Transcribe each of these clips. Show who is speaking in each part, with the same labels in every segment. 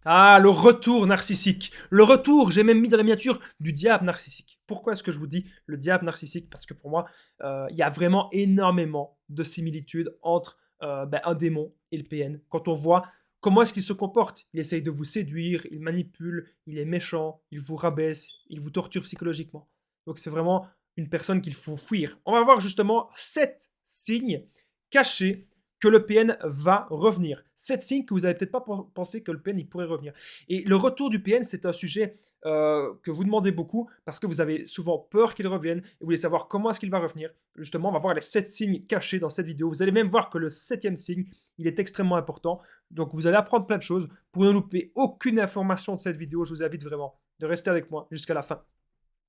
Speaker 1: Ah, le retour narcissique. Le retour, j'ai même mis dans la miniature du diable narcissique. Pourquoi est-ce que je vous dis le diable narcissique? Parce que pour moi, il y a vraiment énormément de similitudes entre un démon et le PN. Quand on voit comment est-ce qu'il se comporte, il essaye de vous séduire, il manipule, il est méchant, il vous rabaisse, il vous torture psychologiquement. Donc c'est vraiment une personne qu'il faut fuir. On va voir justement 7 signes cachés que le PN va revenir. 7 signes que vous n'avez peut-être pas pensé que le PN il pourrait revenir. Et le retour du PN, c'est un sujet que vous demandez beaucoup parce que vous avez souvent peur qu'il revienne et vous voulez savoir comment est-ce qu'il va revenir. Justement, on va voir les 7 signes cachés dans cette vidéo. Vous allez même voir que le 7e signe, il est extrêmement important. Donc vous allez apprendre plein de choses. Pour ne louper aucune information de cette vidéo, je vous invite vraiment de rester avec moi jusqu'à la fin.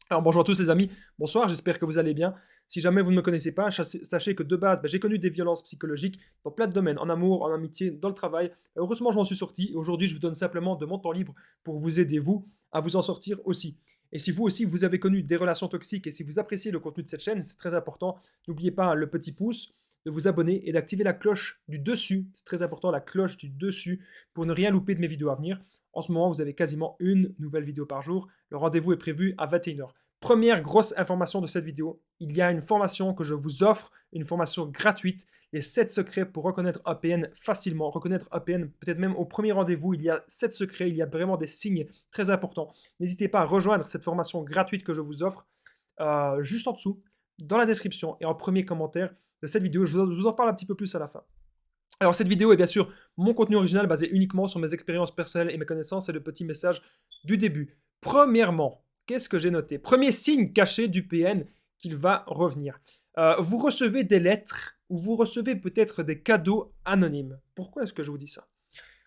Speaker 1: Alors bonjour à tous les amis, bonsoir, j'espère que vous allez bien. Si jamais vous ne me connaissez pas, sachez que de base, j'ai connu des violences psychologiques dans plein de domaines, en amour, en amitié, dans le travail. Heureusement, je m'en suis sorti et aujourd'hui, je vous donne simplement de mon temps libre pour vous aider, vous, à vous en sortir aussi. Et si vous aussi, vous avez connu des relations toxiques et si vous appréciez le contenu de cette chaîne, c'est très important, n'oubliez pas le petit pouce, de vous abonner et d'activer la cloche du dessus. C'est très important, la cloche du dessus, pour ne rien louper de mes vidéos à venir. En ce moment, vous avez quasiment une nouvelle vidéo par jour. Le rendez-vous est prévu à 21h. Première grosse information de cette vidéo, il y a une formation que je vous offre, une formation gratuite, les 7 secrets pour reconnaître un PN facilement. Reconnaître un PN, peut-être même au premier rendez-vous, il y a 7 secrets, il y a vraiment des signes très importants. N'hésitez pas à rejoindre cette formation gratuite que je vous offre juste en dessous, dans la description et en premier commentaire de cette vidéo. Je vous en parle un petit peu plus à la fin. Alors cette vidéo est bien sûr mon contenu original basé uniquement sur mes expériences personnelles et mes connaissances et le petit message du début. Premièrement, qu'est-ce que j'ai noté? Premier signe caché du PN qu'il va revenir. Vous recevez des lettres ou vous recevez peut-être des cadeaux anonymes. Pourquoi est-ce que je vous dis ça?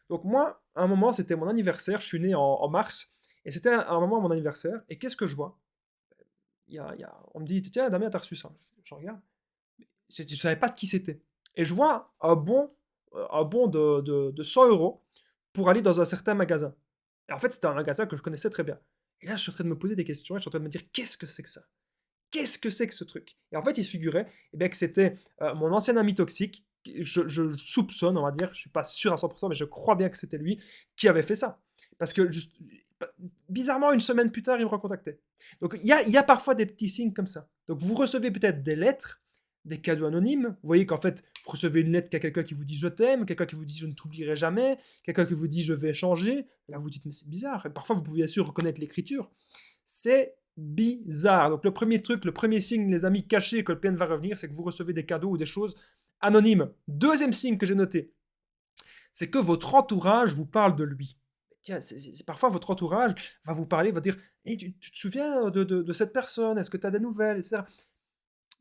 Speaker 1: Donc moi, à un moment, c'était mon anniversaire, je suis né en mars, et c'était un moment mon anniversaire, et qu'est-ce que je vois? On me dit, tiens, Damien, t'as reçu ça. Je regarde, je ne savais pas de qui c'était. Et je vois un bon de 100 euros pour aller dans un certain magasin. Et en fait, c'était un magasin que je connaissais très bien. Et là, je suis en train de me poser des questions et je suis en train de me dire, qu'est-ce que c'est que ça? Qu'est-ce que c'est que ce truc? Et en fait, il se figurait que c'était mon ancien ami toxique, je soupçonne, on va dire, je ne suis pas sûr à 100%, mais je crois bien que c'était lui qui avait fait ça. Parce que, bizarrement, une semaine plus tard, il me recontactait. Donc, il y a parfois des petits signes comme ça. Donc, vous recevez peut-être des lettres, des cadeaux anonymes. Vous voyez qu'en fait, vous recevez une lettre à quelqu'un qui vous dit je t'aime, quelqu'un qui vous dit je ne t'oublierai jamais, quelqu'un qui vous dit je vais changer. Là, vous dites mais c'est bizarre. Et parfois, vous pouvez bien sûr reconnaître l'écriture. C'est bizarre. Donc, le premier truc, le premier signe, les amis, caché que le PN va revenir, c'est que vous recevez des cadeaux ou des choses anonymes. Deuxième signe que j'ai noté, c'est que votre entourage vous parle de lui. Tiens, parfois votre entourage va vous parler, va dire hey, tu te souviens de cette personne? Est-ce que tu as des nouvelles, etc.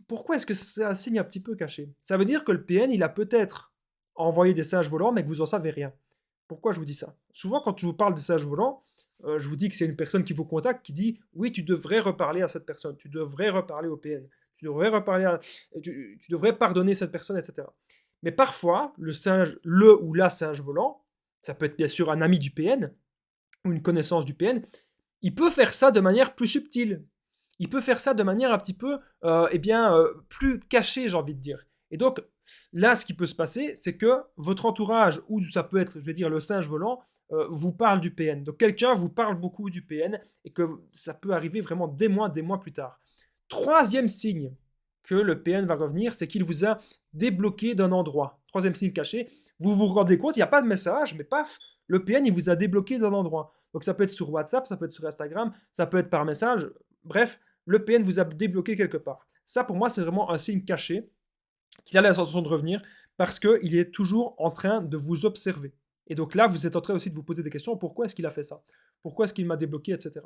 Speaker 1: Pourquoi est-ce que c'est un signe un petit peu caché? Ça veut dire que le PN, il a peut-être envoyé des singes volants, mais que vous en savez rien. Pourquoi je vous dis ça? Souvent, quand je vous parle des singes volants, je vous dis que c'est une personne qui vous contacte, qui dit oui, tu devrais reparler à cette personne, tu devrais reparler au PN, tu devrais reparler tu devrais pardonner cette personne, etc. Mais parfois, le ou la singe volant, ça peut être bien sûr un ami du PN ou une connaissance du PN, il peut faire ça de manière plus subtile. Il peut faire ça de manière un petit peu, plus cachée, j'ai envie de dire. Et donc, là, ce qui peut se passer, c'est que votre entourage, ou ça peut être, je vais dire, le singe volant, vous parle du PN. Donc, quelqu'un vous parle beaucoup du PN et que ça peut arriver vraiment des mois plus tard. Troisième signe que le PN va revenir, c'est qu'il vous a débloqué d'un endroit. Troisième signe caché, vous vous rendez compte, il n'y a pas de message, mais paf, le PN, il vous a débloqué d'un endroit. Donc ça peut être sur WhatsApp, ça peut être sur Instagram, ça peut être par message. Bref, le PN vous a débloqué quelque part. Ça, pour moi, c'est vraiment un signe caché qu'il a l'intention de revenir parce qu'il est toujours en train de vous observer. Et donc là, vous êtes en train aussi de vous poser des questions. Pourquoi est-ce qu'il a fait ça? Pourquoi est-ce qu'il m'a débloqué, etc.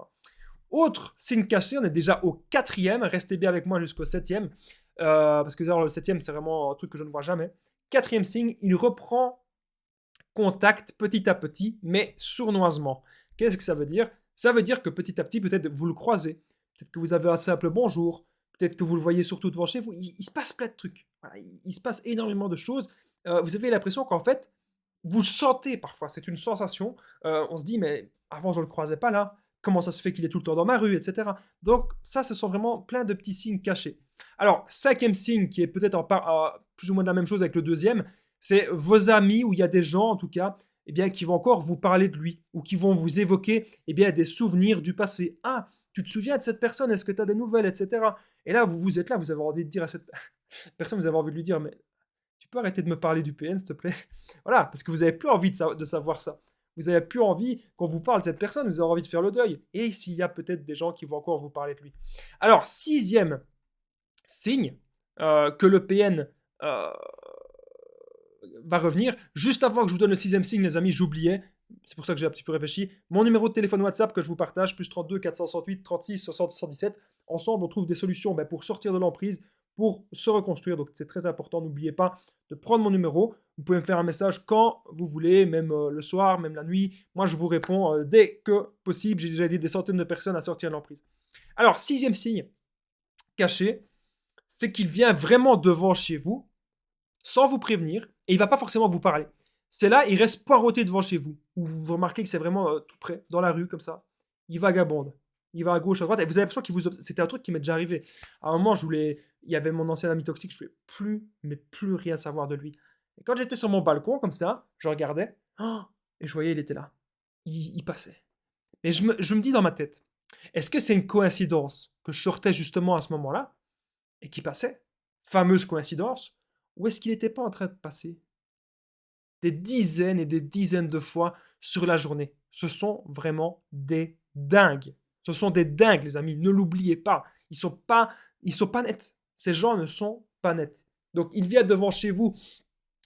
Speaker 1: Autre signe caché, on est déjà au 4e. Restez bien avec moi jusqu'au 7e. Parce que le 7e, c'est vraiment un truc que je ne vois jamais. 4e signe, il reprend contact petit à petit, mais sournoisement. Qu'est-ce que ça veut dire? Ça veut dire que petit à petit, peut-être vous le croisez, peut-être que vous avez un simple bonjour, peut-être que vous le voyez surtout devant chez vous. Il se passe plein de trucs. Voilà, il se passe énormément de choses. Vous avez l'impression qu'en fait, vous le sentez parfois. C'est une sensation. On se dit, mais avant, je ne le croisais pas là. Comment ça se fait qu'il est tout le temps dans ma rue, etc. Donc, ça, ce sont vraiment plein de petits signes cachés. Alors, 5e signe, qui est peut-être plus ou moins de la même chose avec le 2e, c'est vos amis, où il y a des gens, en tout cas, eh bien, qui vont encore vous parler de lui ou qui vont vous évoquer eh bien, des souvenirs du passé. Ah, tu te souviens de cette personne, est-ce que tu as des nouvelles, etc. Et là, vous êtes là, vous avez envie de dire à cette personne, vous avez envie de lui dire, mais tu peux arrêter de me parler du PN, s'il te plaît. Voilà, parce que vous n'avez plus envie de savoir ça. Vous n'avez plus envie qu'on vous parle de cette personne, vous avez envie de faire le deuil. Et s'il y a peut-être des gens qui vont encore vous parler de lui. Alors, sixième signe que le PN va revenir. Juste avant que je vous donne le sixième signe, les amis, j'oubliais, c'est pour ça que j'ai un petit peu réfléchi, mon numéro de téléphone WhatsApp que je vous partage, plus 32 468 36 60 77. Ensemble, on trouve des solutions pour sortir de l'emprise, pour se reconstruire. Donc, c'est très important. N'oubliez pas de prendre mon numéro. Vous pouvez me faire un message quand vous voulez, même le soir, même la nuit. Moi, je vous réponds dès que possible. J'ai déjà aidé des centaines de personnes à sortir de l'emprise. Alors, sixième signe caché, c'est qu'il vient vraiment devant chez vous, sans vous prévenir, et il ne va pas forcément vous parler. C'est là, il reste poireauté devant chez vous, où vous remarquez que c'est vraiment tout près, dans la rue, comme ça. Il vagabonde. Il va à gauche, à droite, et vous avez l'impression qu'il vous... C'était un truc qui m'est déjà arrivé. À un moment, il y avait mon ancien ami toxique, je ne voulais plus rien savoir de lui. Et quand j'étais sur mon balcon, comme ça, je regardais, et je voyais, il était là. Il passait. Et je me dis dans ma tête, est-ce que c'est une coïncidence que je sortais justement à ce moment-là, et qu'il passait? Fameuse coïncidence. Ou est-ce qu'il n'était pas en train de passer des dizaines et des dizaines de fois sur la journée? Ce sont vraiment des dingues. Ce sont des dingues, les amis. Ne l'oubliez pas. Ils sont pas nets. Ces gens ne sont pas nets. Donc, il vient devant chez vous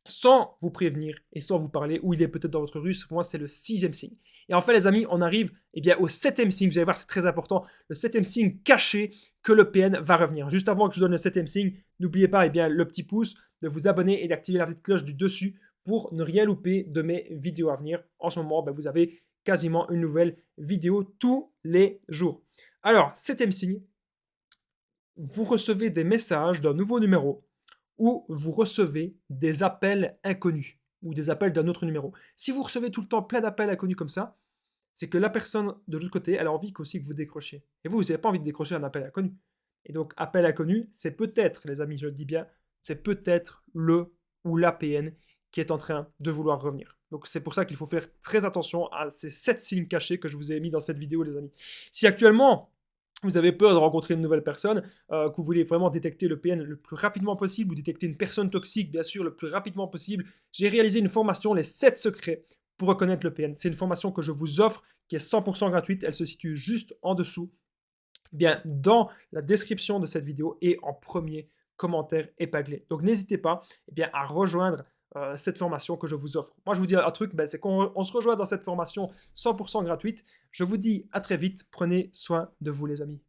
Speaker 1: sans vous prévenir et sans vous parler, ou il est peut-être dans votre rue. Pour moi, c'est le sixième signe. Et enfin, les amis, on arrive au septième signe. Vous allez voir, c'est très important. Le septième signe caché que le PN va revenir. Juste avant que je vous donne le septième signe, n'oubliez pas le petit pouce, de vous abonner et d'activer la petite cloche du dessus pour ne rien louper de mes vidéos à venir. En ce moment, vous avez quasiment une nouvelle vidéo tous les jours. Alors, septième signe, vous recevez des messages d'un nouveau numéro ou vous recevez des appels inconnus ou des appels d'un autre numéro. Si vous recevez tout le temps plein d'appels inconnus comme ça, c'est que la personne de l'autre côté, elle a envie aussi que vous décrochiez. Et vous n'avez pas envie de décrocher un appel inconnu. Et donc, appel inconnu, c'est peut-être, les amis, je le dis bien, c'est peut-être le ou la PN qui est en train de vouloir revenir. Donc, c'est pour ça qu'il faut faire très attention à ces 7 signes cachés que je vous ai mis dans cette vidéo, les amis. Si actuellement, vous avez peur de rencontrer une nouvelle personne, que vous voulez vraiment détecter le PN le plus rapidement possible, ou détecter une personne toxique, bien sûr, le plus rapidement possible, j'ai réalisé une formation, les 7 secrets pour reconnaître le PN. C'est une formation que je vous offre, qui est 100% gratuite. Elle se situe juste en dessous, bien dans la description de cette vidéo et en premier commentaire épinglé. Donc n'hésitez pas à rejoindre cette formation que je vous offre. Moi, je vous dis un truc, c'est qu'on se rejoint dans cette formation 100% gratuite. Je vous dis à très vite. Prenez soin de vous, les amis.